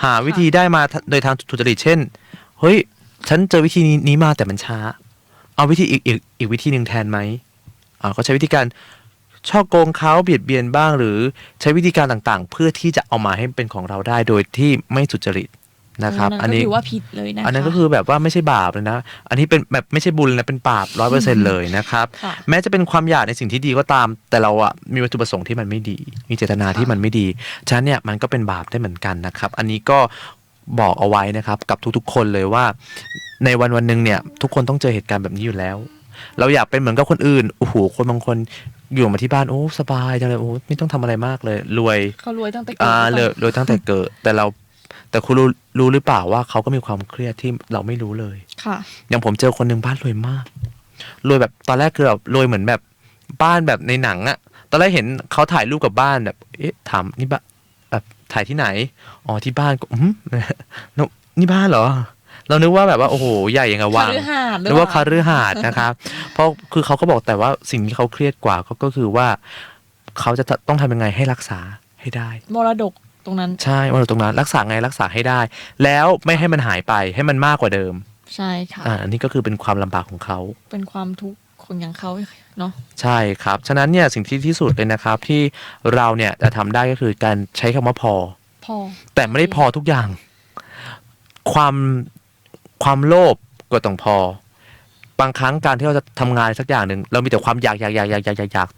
หาวิธีได้มาโดยทางทุจริตเช่นเฮ้ยฉันเจอวิธีนี้มาแต่มันช้า เอาวิธีอีกวิธีหนึ่งแทนไหมก็ใช้วิธีการช่อโกงเขาเบียดเบียนบ้างหรือใช้วิธีการต่างๆ เพื่อที่จะเอามาให้เป็นของเราได้โดยที่ไม่สุจริตนะครับ อันนี้ก็ถือว่าผิดเลยนะคะ อันนั้นก็คือแบบว่าไม่ใช่บาปเลยนะ อันนี้เป็นแบบไม่ใช่บุญนะเป็นบาป100%เลยนะครับ ค่ะ แม้จะเป็นความอยากในสิ่งที่ดีก็ตาม แต่เราอะมีวัตถุประสงค์ที่มันไม่ดี มีเจตนาที่มันไม่ดีฉะนั้นเนี่ยมันก็เป็นบาปได้เหมือนกันนะครับ อันนี้ก็บอกเอาไว้นะครับกับทุกๆคนเลยว่าในวันหนึ่งเนี่ยทุกคนต้องเจอเหตุการณ์แบบนี้อยู่แล้ว เราอยากเป็นเหมือนกับคนอื่นโอ้โหคนบางคนอยู่มาที่บ้านโอ้สบายจังเลยโอ้ไม่ต้องทำอะไรมากเลยรวย เขารวยตั้งแต่เกิดหรือเป เลย ล่า โดยตั้งแต่เกิดแต่คุณรู้หรือเปล่าว่าเขาก็มีความเครียดที่เราไม่รู้เลย ค่ะ อย่างผมเจอคนหนึ่งบ้านรวยมากรวยแบบตอนแรกคือแบบรวยเหมือนแบบบ้านแบบในหนังอะตอนแรกเห็นเขาถ่ายรูปกับบ้านแบบถามนี่บ้านแบบถ่ายที่ไหนอ๋อที่บ้านก็นี่บ้านเหรอ เรานึกว่าแบบว่าโอ้โหใหญ่ยังกับวัง คฤหาสน์ห ห รื รือ อ เป ว่า ล่า คฤหาสน์นะครับ เพราะคือเขาก็บอกแต่ว่าสิ่งที่เขาเครียดกว่าก็คือว่าเขาจะต้องทำยังไงให้รักษาให้ได้ มรดกตรงนั้น ใช่ว่าตรงนั้นรักษาไงรักษาให้ได้ แล้วไม่ให้มันหายไปให้มันมากกว่าเดิม ใช่ค่ะ อันนี้ก็คือเป็นความลำบากของเขา เป็นความทุกข์ของอย่างเขาเนาะ ใช่ครับฉะนั้นเนี่ยสิ่งที่สุดเลยนะครับที่เราเนี่ยจะทำได้ก็คือการใช้คำว่าพอ พอ แต่ไม่ได้พอทุกอย่าง ความโลภก็ต้องพอบางครั้งการที่เราจะทำงานสักอย่างหนึ่งเรามีแต่ความอยาก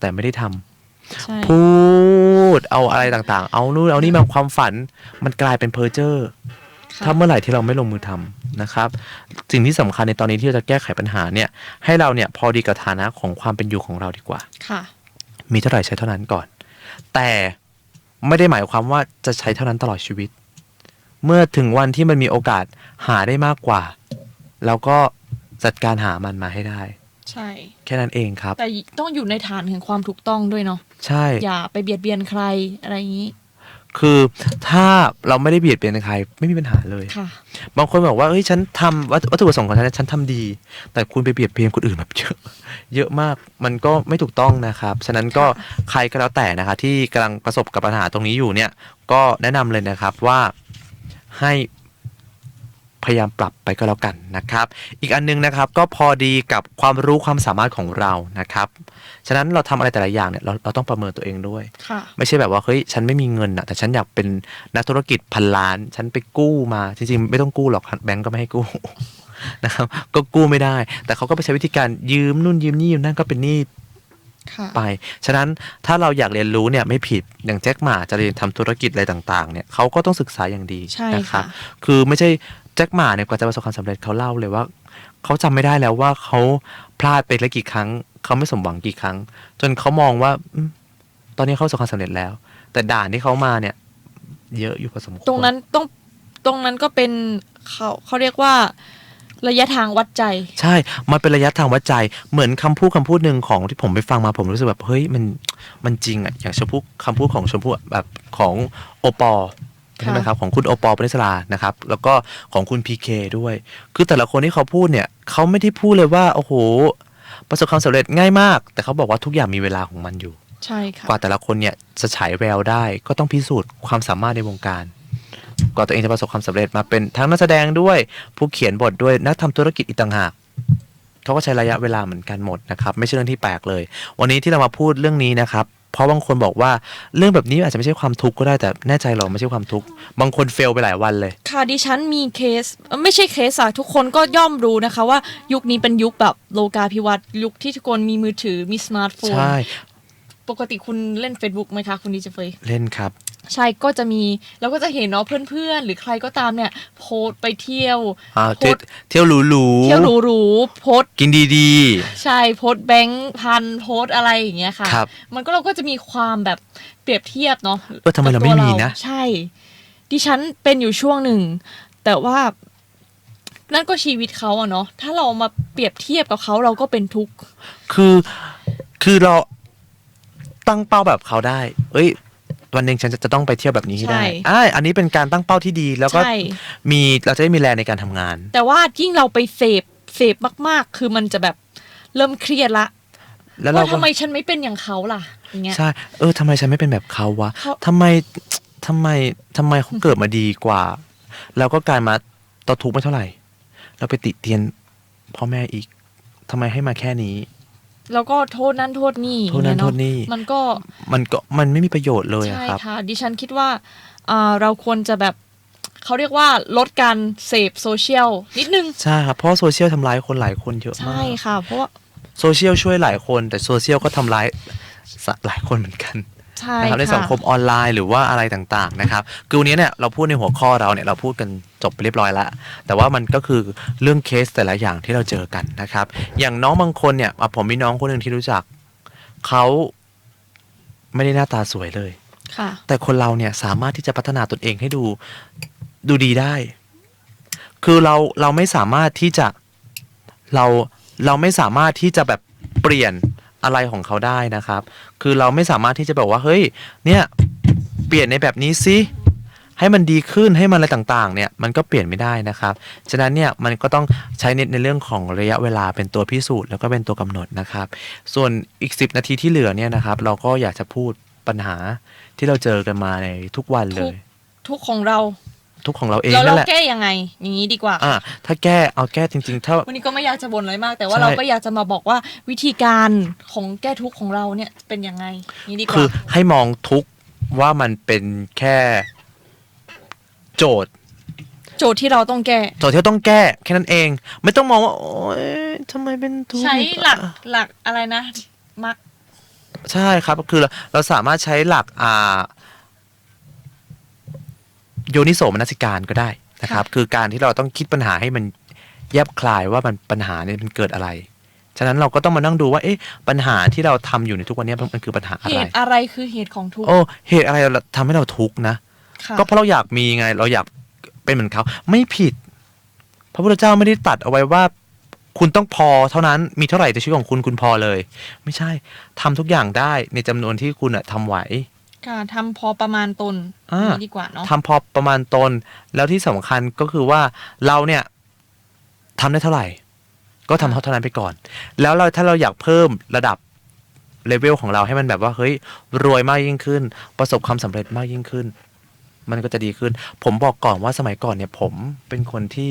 แต่ไม่ได้ทำ ใช่ พูดเอาอะไรต่างๆ เอานู่นเอานี่มาความฝันมันกลายเป็นเพ้อเจ้อ ค่ะ ถ้าเมื่อไหร่ที่เราไม่ลงมือทำนะครับ สิ่งที่สำคัญในตอนนี้ที่เราจะแก้ไขปัญหาเนี่ยให้เราเนี่ยพอดีกับฐานะของความเป็นอยู่ของเราดีกว่า ค่ะ มีเท่าไหร่ใช้เท่านั้นก่อน แต่ไม่ได้หมายความว่าจะใช้เท่านั้นตลอดชีวิต เมื่อถึงวันที่มันมีโอกาสหาได้มากกว่าเราก็จัดการหามันมาให้ได้ ใช่ แค่นั้นเองครับ แต่ต้องอยู่ในฐานแห่งความถูกต้องด้วยเนาะ ใช่ อย่าไปเบียดเบียนใครอะไรอย่างนี้ คือถ้าเราไม่ได้เบียดเบียนใครไม่มีปัญหาเลย ค่ะ บางคนบอกว่าเฮ้ยฉันทำวัตถุประสงค์ของฉันทำดี แต่คุณไปเบียดเบียนคนอื่นแบบเยอะมากมันก็ไม่ถูกต้องนะครับฉะนั้นก็ใครก็แล้วแต่นะคะที่กำลังประสบกับปัญหาตรงนี้อยู่เนี่ยก็แนะนำเลยนะครับว่าให้พยายามปรับไปก็แล้วกันนะครับ อีกอันนึงนะครับก็พอดีกับความรู้ความสามารถของเรานะครับฉะนั้นเราทำอะไรแต่ละอย่างเนี่ยเราต้องประเมินตัวเองด้วย ค่ะ ไม่ใช่แบบว่าเฮ้ยฉันไม่มีเงินอะแต่ฉันอยากเป็นนักธุรกิจพันล้านฉันไปกู้มาจริงๆไม่ต้องกู้หรอกแบงก์ก็ไม่ให้กู้ นะครับก็กู้ไม่ได้ แต่เขาก็ไปใช้วิธีการยืมนู่นยืมนี่ยืมนั่นก็เป็นหนี้ ค่ะ ไปฉะนั้นถ้าเราอยากเรียนรู้เนี่ยไม่ผิดอย่างแจ็คหม่าจะเรียนทำธุรกิจอะไรต่างๆเนี่ยเขาก็ต้องศึกษาอย่างดี ใช่ นะครับ ค่ะ คือไม่ใช่แจ็คหม่าเนี่ยกว่าจะประสบความสำเร็จเขาเล่าเลยว่าเขาจำไม่ได้แล้วว่าเขาพลาดไปแล้วกี่ครั้งเขาไม่สมหวังกี่ครั้ง จนเขามองว่าตอนนี้เขาประสบความสำเร็จแล้ว แต่ด่านที่เขามาเนี่ยเยอะอยู่พอสมควร ตรงนั้นก็เป็นเขาเรียกว่าระยะทางวัดใจ ใช่ มันเป็นระยะทางวัดใจ เหมือนคำพูดหนึ่งของที่ผมไปฟังมาผมรู้สึกแบบเฮ้ยมันจริงอ่ะ อย่างคำพูดของชมพู่แบบของโอปอใช่ไหมครับ ของคุณโอปอปนิสรานะครับ แล้วก็ของคุณพีเคด้วย คือแต่ละคนที่เขาพูดเนี่ยเขาไม่ได้พูดเลยว่าโอ้โหประสบความสำเร็จง่ายมาก แต่เขาบอกว่าทุกอย่างมีเวลาของมันอยู่ ใช่ค่ะ กว่าแต่ละคนเนี่ยจะฉายแววได้ก็ต้องพิสูจน์ความสามารถในวงการ กว่าตัวเองจะประสบความสำเร็จมาเป็นทั้งนักแสดงด้วยผู้เขียนบทด้วยนักทำธุรกิจอีกต่างหากเขาก็ใช้ระยะเวลาเหมือนกันหมดนะครับไม่ใช่เรื่องที่แปลกเลย วันนี้ที่เรามาพูดเรื่องนี้นะครับเพราะบางคนบอกว่าเรื่องแบบนี้อาจจะไม่ใช่ความทุกข์ก็ได้แต่แน่ใจหรอไม่ใช่ความทุกข์บางคนเฟลไปหลายวันเลย ค่ะดิฉันมีเคสไม่ใช่เคสอะทุกคนก็ย่อมรู้นะคะว่ายุคนี้เป็นยุคแบบโลกาภิวัตน์ยุคที่ทุกคนมีมือถือมีสมาร์ทโฟน ใช่ ปกติคุณเล่น Facebook ไหมคะคุณดีเจเฟย เล่นครับ ใช่ก็จะมีเราก็จะเห็นเนาะเพื่อนๆหรือใครก็ตามเนี่ยโพสต์ไปเที่ยวโพสต์ เที่ยวหรูๆ เที่ยวหรูๆโพสต์ กินดี ใช่โพสต์แบงค์พันโพสต์อะไรอย่างเงี้ยค่ะ ครับ มันก็เราก็จะมีความแบบเปรียบเทียบเนาะ ทำไมเราไม่มีนะ ใช่ ดิฉันเป็นอยู่ช่วงหนึ่ง แต่ว่านั่นก็ชีวิตเขาอะเนาะถ้าเรามาเปรียบเทียบกับเขาเราก็เป็นทุกข์ คือเราตั้งเป้าแบบเขาได้ เอ้ย วันหนึ่งฉันจะต้องไปเที่ยวแบบนี้ให้ได้ ใช่ อันนี้เป็นการตั้งเป้าที่ดี แล้วก็ ใช่ เราจะได้มีแรงในการทำงาน แต่ว่ายิ่งเราไปเสพมากๆ คือมันจะแบบเริ่มเครียดละ แล้วเรา ว่า ก็ ทำไมฉันไม่เป็นอย่างเขาล่ะอย่างเงี้ย ใช่ ทำไมฉันไม่เป็นแบบเขาวะ เขา ทำไมเขาเกิดมาดีกว่า แล้วก็กลายมาต่อทุกข์ไม่เท่าไหร่ เราไปติเตียนพ่อแม่อีกทำไมให้มาแค่นี้ แล้วก็โทษนั่นโทษนี่ โทษนั่น อย่างเงี้ยเอะ โทษนี่ มัน มันไม่มีประโยชน์เลยอะ ใช่ ครับ ค่ะ ดิฉันคิดว่าเราควรจะแบบเขาเรียกว่าลดการเสพโซเชียลนิดนึง ใช่ครับ เพราะโซเชียลทำร้ายคนหลายคนเยอะมา ใช่ ก ค่ะ เพราะว่า โซเชียลช่วยหลายคน แต่โซเชียลก็ทำร้ายหลายคนเหมือนกัน ใช่ นะครับใน ค่ะ สังคมออนไลน์หรือว่าอะไรต่างๆนะครับคือวันนี้เนี่ยเราพูดในหัวข้อเราเนี่ยเราพูดกันจบไปเรียบร้อยแล้วแต่ว่ามันก็คือเรื่องเคสแต่ละอย่างที่เราเจอกันนะครับอย่างน้องบางคนเนี่ยผมมีน้องคนหนึ่งที่รู้จักเขาไม่ได้หน้าตาสวยเลย ค่ะ แต่คนเราเนี่ยสามารถที่จะพัฒนาตนเองให้ดูดีได้ คือเราไม่สามารถที่จะเราไม่สามารถที่จะแบบเปลี่ยนอะไรของเขาได้นะครับ คือเราไม่สามารถที่จะแบบว่าเฮ้ยเนี่ยเปลี่ยนในแบบนี้สิให้มันดีขึ้นให้มันอะไรต่างๆเนี่ยมันก็เปลี่ยนไม่ได้นะครับฉะนั้นเนี่ยมันก็ต้องใช้ในเรื่องของระยะเวลาเป็นตัวพิสูจน์แล้วก็เป็นตัวกำหนดนะครับ ส่วนอีก10 นาทีที่เหลือเนี่ยนะครับเราก็อยากจะพูดปัญหาที่เราเจอกันมาในทุกวันเลย ทุกของเรา ทุกของเราเอง เรา นั่นแหละ แก้ยังไง อย่างนี้ดีกว่า ถ้าแก้จริงๆถ้า วันนี้ก็ไม่อยากจะบ่นอะไรมาก แต่ว่า ใช่ เราก็อยากจะมาบอกว่าวิธีการของแก้ทุกข์ของเราเนี่ยเป็นยังไงอย่างนี้ดีก คือ ว่า ให้มองทุกข์ว่ามันเป็นแค่โจทย์ โจทย์ที่เราต้องแก้ ที่เราต้องแก้แค่นั้นเอง ไม่ต้องมองว่าโอ๊ยทำไมเป็นทุกข์ ใช้หลักอะไรนะมัก ใช่ครับคือเราสามารถใช้หลักโยนิโสมนสิการก็ได้นะครับ คือการที่เราต้องคิดปัญหาให้มันแยบคลายว่ามันปัญหาเนี่ยมันเกิดอะไร ฉะนั้นเราก็ต้องมานั่งดูว่าเอ๊ะปัญหาที่เราทำอยู่ในทุกวันนี้มันคือปัญหาอะ เห ไร ตุอะไรคือเหตุของทุกข์ เหตุอะไรเราทำให้เราทุกข์นะ ค่ะ ก็เพราะเราอยากมีไงเราอยากเป็นเหมือนเขาไม่ผิด พระพุทธเจ้าไม่ได้ตัดเอาไว้ว่า คุณต้องพอเท่านั้นมีเท่าไหร่ในชีวิตของคุณพอเลย ไม่ใช่ทำทุกอย่างได้ในจำนวนที่คุณทำไหว ค่ะทำพอประมาณตนอย่างนี้ดีกว่าเนาะ ทำพอประมาณตน แล้วที่สำคัญก็คือว่าเราเนี่ยทำได้เท่าไหร่ ก็ทำเท่านั้นไปก่อน แล้วถ้าเราอยากเพิ่มระดับเลเวลของเราให้มันแบบว่าเฮ้ยรวยมากยิ่งขึ้น ประสบความสำเร็จมากยิ่งขึ้น มันก็จะดีขึ้น ผมบอกก่อนว่าสมัยก่อนเนี่ยผมเป็นคนที่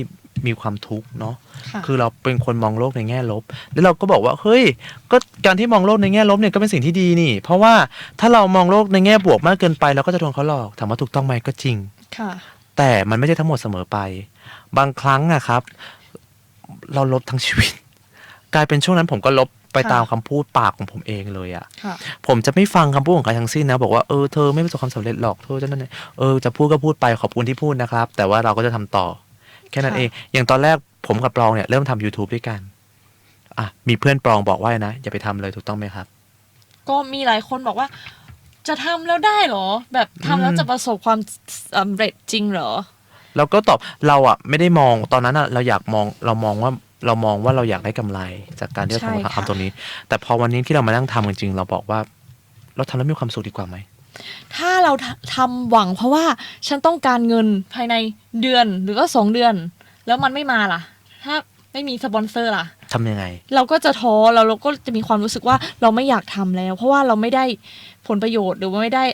มีความทุกข์เนาะ ค่ะ คือเราเป็นคนมองโลกในแง่ลบ แล้วเราก็บอกว่าเฮ้ยก็การที่มองโลกในแง่ลบเนี่ยก็เป็นสิ่งที่ดีนี่ เพราะว่าถ้าเรามองโลกในแง่บวกมากเกินไปเราก็จะโดนเขาหลอกถามว่าถูกต้องไหมก็จริง ค่ะ แต่มันไม่ใช่ทั้งหมดเสมอไป บางครั้งอะครับ เราลบทั้งชีวิต กลายเป็นช่วงนั้นผมก็ลบ ไปตามคำพูดปากของผมเองเลยอะ ค่ะ ผมจะไม่ฟังคำพูดของใครทั้งสิ้นนะบอกว่าเธอไม่ประสบความสำเร็จหรอกเธอจะนั่นนี่จะพูดก็พูดไปขอบคุณที่พูดนะครับ แต่ว่าเราก็จะทำต่อแค่นั้นเองอย่างตอนแรกผมกับปรองเนี่ยเริ่มทำ YouTube ด้วยกันมีเพื่อนปรองบอกว่านะอย่าไปทำเลยถูกต้องไหมครับ ก็มีหลายคนบอกว่า จะทำแล้วได้เหรอ แบบทำแล้วจะประสบความสำเร็จจริงเหรอ เราก็ตอบเราไม่ได้มองตอนนั้นเราอยากมองเรามองว่าเราอยากได้กำไรจากการที่เรา ใช่ค่ะ ทำตรงนี้ แต่พอวันนี้ที่เรามานั่งทำจริงๆเราบอกว่าเราทำแล้วมีความสุขดีกว่าไหม ถ้าเราทำหวังเพราะว่าฉันต้องการเงินภายในเดือนหรือก็2 เดือน แล้วมันไม่มาล่ะ ถ้าไม่มีสปอนเซอร์ล่ะ ทำยังไง เราก็จะท้อเราก็จะมีความรู้สึกว่าเราไม่อยากทำแล้ว เพราะว่าเราไม่ได้ผลประโยชน์หรือว่าไม่ได้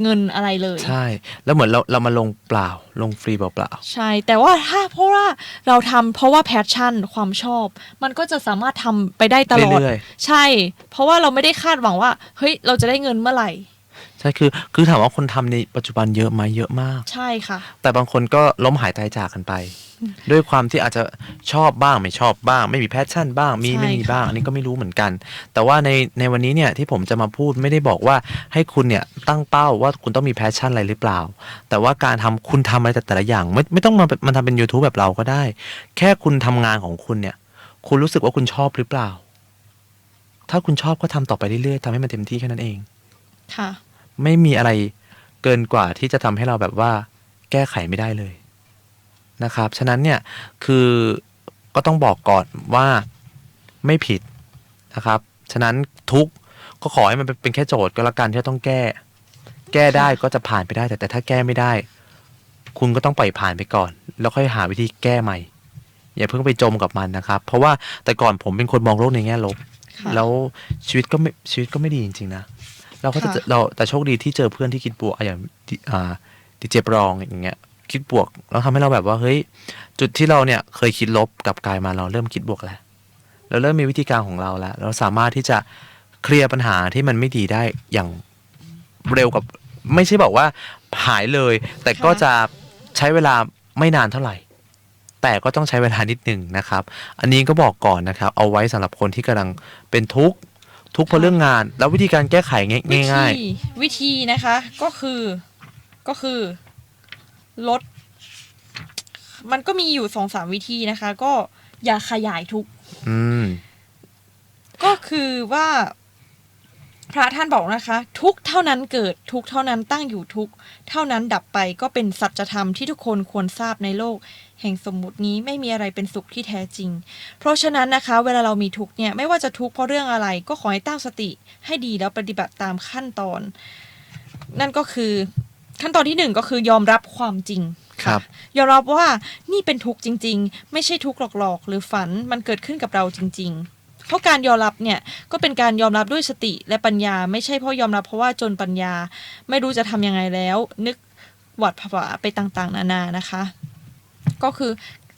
เงินอะไรเลย ใช่แล้วเหมือนเรามาลงเปล่าลงฟรีเปล่า ใช่ แต่ว่าถ้าเพราะว่าเราทำเพราะว่าแพชชั่นความชอบ มันก็จะสามารถทำไปได้ตลอด เรื่อย ใช่ เพราะว่าเราไม่ได้คาดหวังว่าเฮ้ยเราจะได้เงินเมื่อไหร่ ๆใช่คือถามว่าคนทำในปัจจุบันเยอะไหมเยอะมาก ใช่ค่ะ แต่บางคนก็ล้มหายตายจากกันไป ด้วยความที่อาจจะชอบบ้างไม่ชอบบ้าง ไม่มีแพชชั่นบ้างมี ใช่ ไม่มี ค่ะ บ้างอันนี้ก็ไม่รู้เหมือนกัน แต่ว่าในวันนี้เนี่ยที่ผมจะมาพูดไม่ได้บอกว่าให้คุณเนี่ยตั้งเป้าว่าคุณต้องมีแพชชั่นอะไรหรือเปล่า แต่ว่าการทำคุณทำอะไรแต่ละอย่างไม่ต้องมาทำเป็น YouTube แบบเราก็ได้ แค่คุณทำงานของคุณเนี่ย คุณรู้สึกว่าคุณชอบหรือเปล่า ถ้าคุณชอบก็ทำต่อไปเรื่อยๆทำให้มันเต็มที่แค่นั้นเอง ค่ะ ไม่มีอะไรเกินกว่าที่จะทำให้เราแบบว่าแก้ไขไม่ได้เลยนะครับ ฉะนั้นเนี่ยคือก็ต้องบอกก่อนว่าไม่ผิดนะครับ ฉะนั้นทุกข์ก็ขอให้มันเป็นแค่โจทย์ก็แล้วกันที่ต้องแก้ แก้ได้ก็จะผ่านไปได้ แต่ถ้าแก้ไม่ได้ คุณก็ต้องปล่อยผ่านไปก่อน แล้วค่อยหาวิธีแก้ใหม่ อย่าเพิ่งไปจมกับมันนะครับ เพราะว่าแต่ก่อนผมเป็นคนมองโลกในแง่ลบ ค่ะ แล้วชีวิตก็ไม่ดีจริงๆนะ เราก็จะ ค่ะ แต่โชคดีที่เจอเพื่อนที่คิดบวกอย่างดีเจปรองอย่างเงี้ยคิดบวกแล้วทำให้เราแบบว่าเฮ้ยจุดที่เราเนี่ยเคยคิดลบกลับกลายมาเราเริ่มคิดบวกแล้วเราเริ่มมีวิธีการของเราแล้วเราสามารถที่จะเคลียร์ปัญหาที่มันไม่ดีได้อย่างเร็วกับไม่ใช่บอกว่าหายเลย แต่ก็จะใช้เวลาไม่นานเท่าไหร่ แต่ก็ต้องใช้เวลานิดหนึ่งนะครับ อันนี้ก็บอกก่อนนะครับ เอาไว้สำหรับคนที่กำลังเป็นทุกข์เพราะเรื่องงาน แล้ววิธีการแก้ไขง่าย วิธีนะคะก็คือลด มันก็มีอยู่2-3วิธีนะคะ ก็อย่าขยายทุกข์ ๆอืม ก็คือว่าพระท่านบอกนะคะ ทุกข์เท่านั้นเกิดทุกข์เท่านั้นตั้งอยู่ทุกข์เท่านั้นดับไปก็เป็นสัจธรรมที่ทุกคนควรทราบในโลกแห่งสมมุตินี้ไม่มีอะไรเป็นสุขที่แท้จริง เพราะฉะนั้นนะคะ เวลาเรามีทุกข์เนี่ยไม่ว่าจะทุกข์เพราะเรื่องอะไร ก็ขอให้ตั้งสติให้ดีแล้วปฏิบัติตามขั้นตอน นั่นก็คือขั้นตอนที่1ก็คือยอมรับความจริง ครับ ยอมรับว่านี่เป็นทุกข์จริง ๆ ไม่ใช่ทุกข์หลอกๆ หรือฝันมันเกิดขึ้นกับเราจริง ๆ เพราะการยอมรับเนี่ยก็เป็นการยอมรับด้วยสติและปัญญา ไม่ใช่เพราะยอมรับเพราะว่าจนปัญญา ไม่รู้จะทำยังไงแล้ว นึกหวาดผวาไปต่างๆ นานานะคะ ก็คือ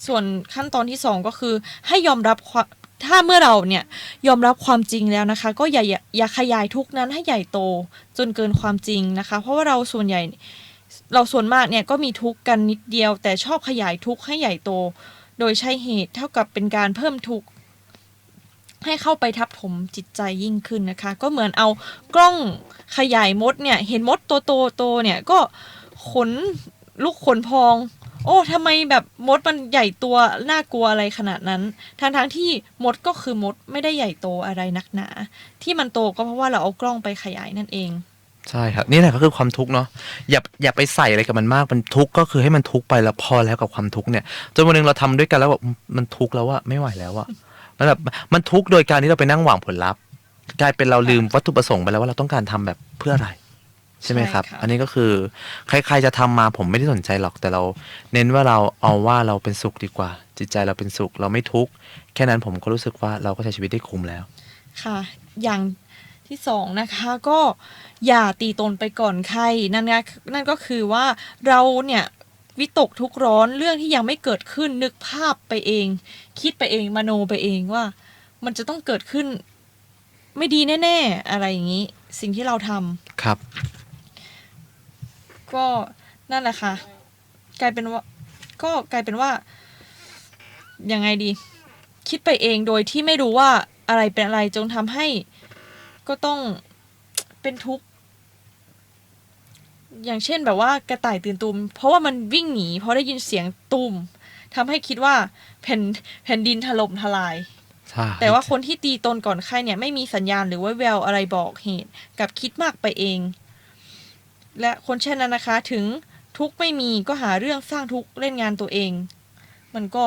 ส่วนขั้นตอนที่2ก็คือให้ยอมรับความถ้าเมื่อเราเนี่ยยอมรับความจริงแล้วนะคะ ก็อย่าขยายทุกข์นั้นให้ใหญ่โตจนเกินความจริงนะคะ เพราะว่าเราส่วนมากเนี่ยก็มีทุกข์กันนิดเดียว แต่ชอบขยายทุกข์ให้ใหญ่โต โดยใช้เหตุเท่ากับเป็นการเพิ่มทุกข์ให้เข้าไปทับถมจิตใจยิ่งขึ้นนะคะ ก็เหมือนเอากล้องขยายมดเนี่ยเห็นมดโตเนี่ยก็ขนลุกขนพอง โอ้ทำไมแบบมดมันใหญ่ตัวน่ากลัวอะไรขนาดนั้นทั้งที่มดก็คือมดไม่ได้ใหญ่โตอะไรนักหนา ที่มันโตก็เพราะว่าเราเอากล้องไปขยายนั่นเอง ใช่ครับนี่แหละก็คือความทุกข์เนาะอย่าไปใส่อะไรกับมันมากมันทุกข์ก็คือให้มันทุกข์ไปแล้วพอแล้วกับความทุกข์เนี่ยจนวันหนึงเราทำด้วยกันแล้วแบบมันทุกข์แล้วอะไม่ไหวแล้วอะมันแบบมันทุกข์โดยการที่เราไปนั่งหวังผลลัพธ์กลายเป็นเราลืมวัตถุประสงค์ไปแล้วว่าเราต้องการทำแบบเพื่ออะไรใช่ไหมครับ ใช่ค่ะ อันนี้ก็คือใครๆจะทำมาผมไม่ได้สนใจหรอกแต่เราเน้นว่าเราเอาว่าเราเป็นสุขดีกว่า จิตใจเราเป็นสุขเราไม่ทุกข์แค่นั้นผมก็รู้สึกว่าเราก็ใช้ชีวิตได้คุ้มแล้ว ค่ะ อย่างที่2นะคะก็อย่าตีตนไปก่อนใครนั่นก็คือว่าเราเนี่ยวิตกทุกข์ร้อนเรื่องที่ยังไม่เกิดขึ้นนึกภาพไปเอง คิดไปเองมโนไปเองว่า มันจะต้องเกิดขึ้นไม่ดีแน่ๆอะไรอย่างนี้ สิ่งที่เราทำ ครับ ก็นั่นแหละค่ะกลายเป็นว่ายังไงดี คิดไปเองโดยที่ไม่รู้ว่า อะไรเป็นอะไรจงทำให้ก็ต้องเป็นทุกข์อย่างเช่นแบบว่ากระต่ายตื่นตูมเพราะว่ามันวิ่งหนีเพราะได้ยินเสียงตูมทำให้คิดว่าแผ่นดินถล่มทลาย ใช่ แต่ว่าคนที่ตีตนก่อนไข้เนี่ยไม่มีสัญญาณหรือว่าแววอะไรบอกเหตุกับคิดมากไปเอง และคนเช่นนั้นนะคะถึงทุกข์ไม่มีก็หาเรื่องสร้างทุกข์เล่นงานตัวเอง มันก็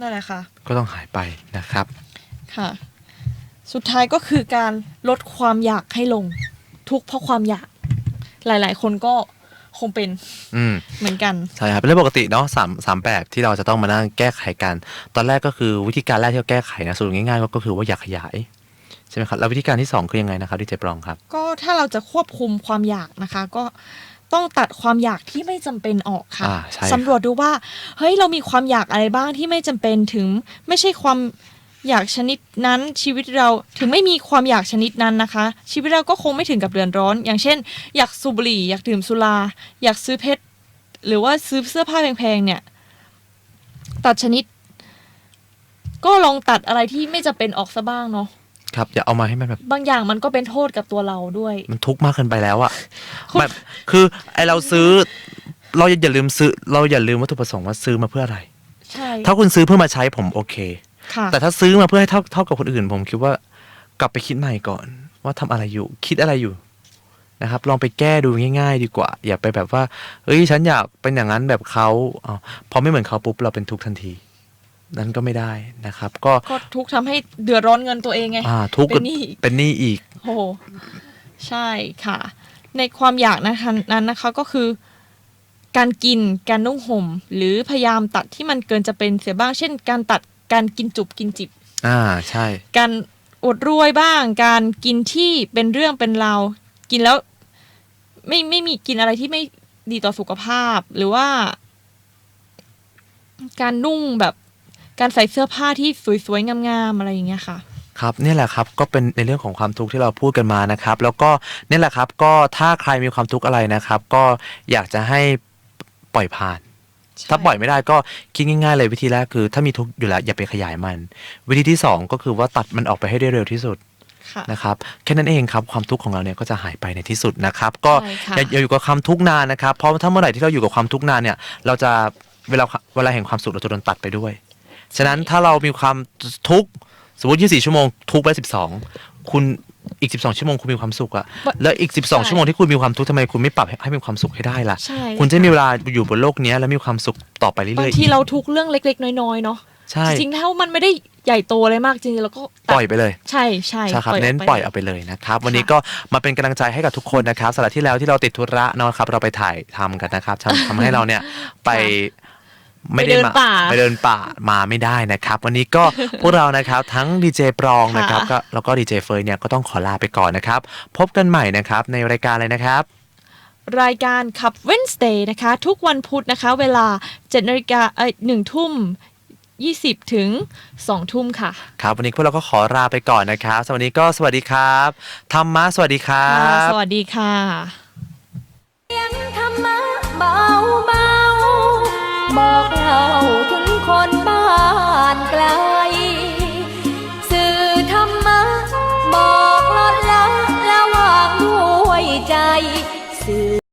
นั่นแหละค่ะ ก็ต้องหายไปนะครับ ค่ะ สุดท้ายก็คือการลดความอยากให้ลงทุกข์เพราะความอยากหลายๆ คนก็คงเป็น อืม เหมือนกัน ใช่ครับเป็นเรื่องปกติเนาะสามแบบที่เราจะต้องมานั่งแก้ไขกัน ตอนแรกก็คือวิธีการแรกที่เราแก้ไขนะสรุปง่ายๆก็คือว่าอยากขยายใช่ไหมครับแล้ววิธีการที่2คือยังไงนะครับดีเจปรองครับ ก็ถ้าเราจะควบคุมความอยากนะคะ ก็ต้องตัดความอยากที่ไม่จำเป็นออกค่ะ ใช่ สำรวจดูว่าเฮ้ยเรามีความอยากอะไรบ้างที่ไม่จำเป็นถึงไม่ใช่ความอยากชนิดนั้นชีวิตเราถึงไม่มีความอยากชนิดนั้นนะคะ ชีวิตเราก็คงไม่ถึงกับเดือดร้อน อย่างเช่น อยากสูบบุหรี่อยากดื่มสุราอยากซื้อเพชรหรือว่าซื้อเสื้อผ้าแพงๆเนี่ยตัดชนิด ก็ลองตัดอะไรที่ไม่จำเป็นออกซะบ้างเนาะ ครับอย่าเอามาให้มันแบบ บางอย่างมันก็เป็นโทษกับตัวเราด้วย มันทุกข์มากเกินไปแล้วอะ คุณ แบบคือไอเราซื้อเราอย่าลืมซื้อเราอย่าลืมวัตถุประสงค์ว่าซื้อมาเพื่ออะไร ใช่ ถ้าคุณซื้อเพื่อมาใช้ผมโอเค ค่ะ แต่ถ้าซื้อมาเพื่อให้เท่ากับคนอื่นผมคิดว่ากลับไปคิดใหม่ก่อน ว่าทำอะไรอยู่คิดอะไรอยู่นะครับ ลองไปแก้ดูง่ายๆ ดีกว่า อย่าไปแบบว่าเฮ้ยฉันอยากเป็นอย่างนั้นแบบเขาพอไม่เหมือนเขาปุ๊บเราเป็นทุกข์ทันที นั้นก็ไม่ได้นะครับ ก็ ก็ทุกข์ทำให้เดือดร้อนเงินตัวเองไง ทุกข์ เป็นหนี้ เป็นหนี้อีก โอ้โหใช่ค่ะ ในความอยากนะคะนั้นนะคะก็คือ การกินการนุ่งห่ม หรือพยายามตัดที่มันเกินจะเป็นเสียบ้าง เช่น การตัดการกินจุบกินจิบ ใช่ การอดรวยบ้าง การกินที่เป็นเรื่องเป็นราวกินแล้วไม่มีกินอะไรที่ไม่ดีต่อสุขภาพ หรือว่า การนุ่งแบบการใส่เสื้อผ้าที่สวยๆงามๆอะไรอย่างเงี้ยค่ะ ครับนี่แหละครับก็เป็นในเรื่องของความทุกข์ที่เราพูดกันมานะครับ แล้วก็นี่แหละครับก็ถ้าใครมีความทุกข์อะไรนะครับ ก็อยากจะให้ปล่อยผ่าน ถ้าปล่อยไม่ได้ก็คิดง่ายๆเลยวิธีแรกคือถ้ามีทุกข์อยู่แล้วอย่าไปขยายมัน วิธีที่สองก็คือว่าตัดมันออกไปให้ได้เร็วที่สุด ค่ะ นะครับแค่นั้นเองครับความทุกข์ของเราเนี่ยก็จะหายไปในที่สุดนะครับ ก็ ใช่ค่ะ อย่าอยู่กับความทุกข์นานนะครับ เพราะถ้าเมื่อไหร่ที่เราอยู่กับความทุกข์นานเนี่ยเราจะเวลาแห่งความสุขเราจะโดนตัดไปด้วย ฉะนั้นถ้าเรามีความทุกข์สมมติ24 ชั่วโมงทุกข์ไป12คุณอีก12 ชั่วโมงคุณมีความสุขอะแล้วอีก12 ชั่วโมงที่คุณมีความทุกข์ทำไมคุณไม่ปรับให้มีความสุขให้ได้ล่ะ ใช่ คุณจะมีเวลาอยู่บนโลกนี้แล้วมีความสุขต่อไปเรื่อยๆ บางทีเราทุกข์เรื่องเล็กๆน้อยๆเนาะ ใช่ จริงๆแล้วมันไม่ได้ใหญ่โตอะไรมากจริงๆแล้วก็ ปล่อยไปเลย ใช่ใช่ ใช่ครับเน้นปล่อยเอาไปเลยนะครับวันนี้ก็มาเป็นกำลังใจให้กับทุกคนนะครับสำหรับที่แล้วที่เราติดธุระเนาะครับเราไปถ่ายทำกันนะครับทำให้เราเนี่ยไปไม่ได้มาไปเดินป่ามาไม่ได้นะครับ วันนี้ก็ พวกเรานะครับทั้งดีเจปรองนะครับก็แล้วก็ดีเจเฟยเนี่ยก็ต้องขอลาไปก่อนนะครับพบกันใหม่นะครับในรายการเลยนะครับ รายการขับ Wednesday นะคะ ทุกวันพุธนะคะ เวลา 7 นาฬิกา1 ทุ่ม 20 ถึง 2 ทุ่มค่ะ ครับวันนี้พวกเราก็ขอลาไปก่อนนะครับสวัสดีก็สวัสดีครับธรรมะสวัสดีครั ค่ะ บ สวัสดีค่ะ เสียงธรรมะเบาเบาๆบอกเล่าถึงคนบ้านไกล